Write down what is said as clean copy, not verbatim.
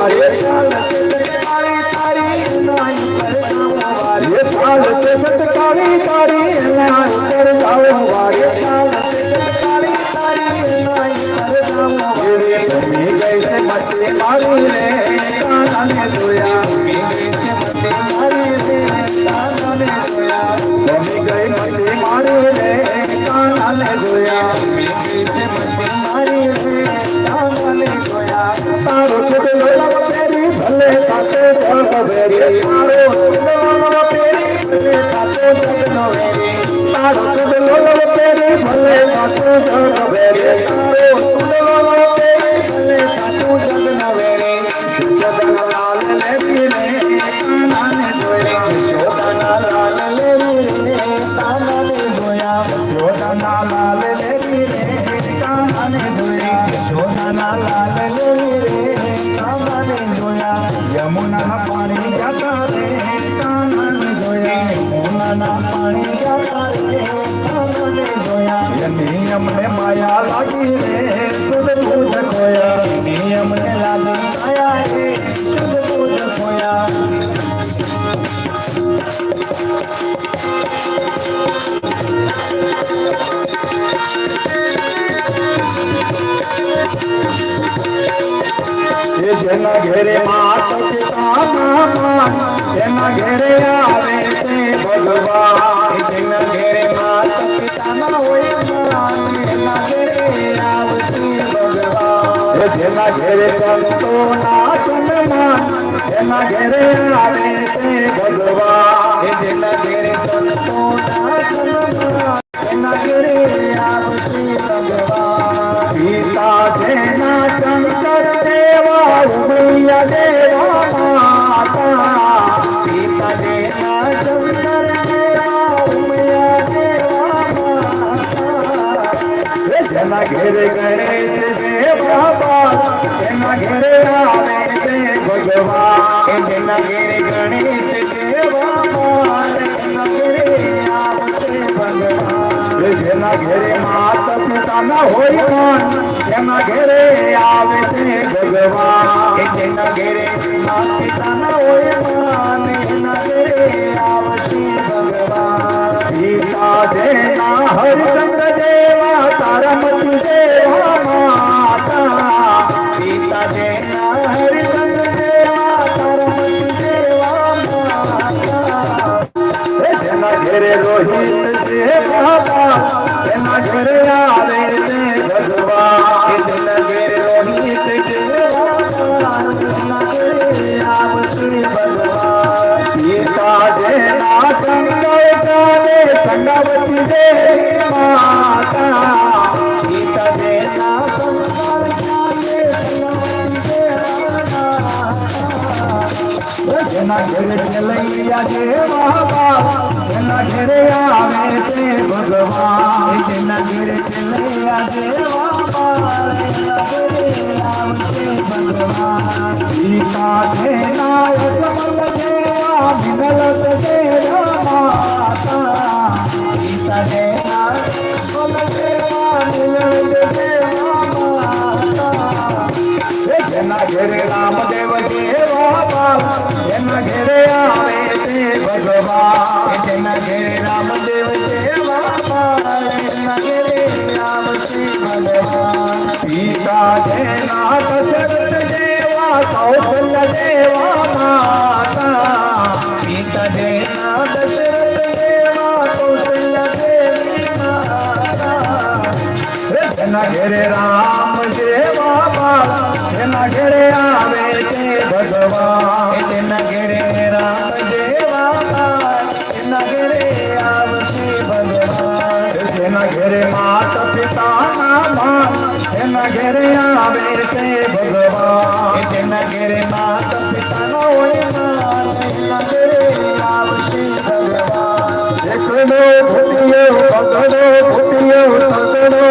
ये साल सतकारी तारी नाई कर जाओ ये साल सतकारी तारी नाई कर जाओ ये साल सतकारी तारी नाई कर जाओ ये तुम्हें गए मत मारी रे काना ने सोया मत मारी रे काना ने सोया तुम्हें गए मत मारी रे काना ने सोया मत मारी रे काना ने सोया तारो भले सातो जग बेरी तारो लोलो पेरी भले सातो जग बेरी तारो लोलो पेरी भले सातो जग बेरी तारो लोलो पेरी भले सातो जग बेरी जगन लाल लेरी रे काना ने सोया जगन लाल लेरी रे काना ने सोया जगन लाल लेरी रे काना ने सोया जगन लाल लेरी रे काना ने सोया यमुना पानी जाता रे काना ने सोया यमुना पानी जाता रे काना ने सोया नियम ने माया लागी रे सुध पूज खोया नियम ने लागी माया रे सुध पूज खोया जेना घेरे मात पिता मान जेना घेरे आवे ते भगवान जेना घेरे मात पिता ना होय मान जेना घेरे आवती भगवान जेना घेरे संतो ना सन्मान जेना घेरे आवे ते भगवान जेना घेरे संतो ना सन्मान जेना घेरे आवती भगवान सीता जेना शंकर देवा उमैया देवा माता सीता देवा शंकर देवा उमैया देवा माता जना घेरे गणेश देवा जना घेरे आवे ते भगवान जना घेरे गणेश देवा जना घेरे आवे भगवान जना घेरे माता पिता न होई मान जना घेरे आवे ते भगवान जना घेरे माता पिता न होई मान जना घेरे आवती भगवान सीता देना हरिचंद्र देवा तारामती देवा माता सीता देना हरिचंद्र देवा तारामती देवा माता जना घेरे रोहित देवा जना घेरे आवे ते भगवान जना घेरे रोहित देवा जना घेरे आवती भगवान सीता देना संगावती देवी माता सीता देना संगावती जना घेरे चलैया देवा जना घेरे आवे ते भगवान जना घेरे चलैया देवा जना घेरे आवे भगवान सीता देना कमल देवा विमल देवा माता सीता देना कमल देवा विमल देवा माता जना घेरे रामदेव देवा जना घेरे आवे ते भगवान जना घेरे रामदेव देवा जना घेरे आवे ते भगवान सीता देना दशरथ देवा कौशल्य देवा माता सीता देना दशरथ देवा कौशल्य देवी माता जना घेरे राम देवा जना घेरे आवे ते भगवान जना घेरे राम देवा जना घेरे आवते भगवान जना घेरे माता पिता मान जना घेरे आवे ते भगवान जना घेरे माता पिता न होय मान जना घेरे आवते भगवान देखो फुटियो पकड़ो फुटियो पकड़ो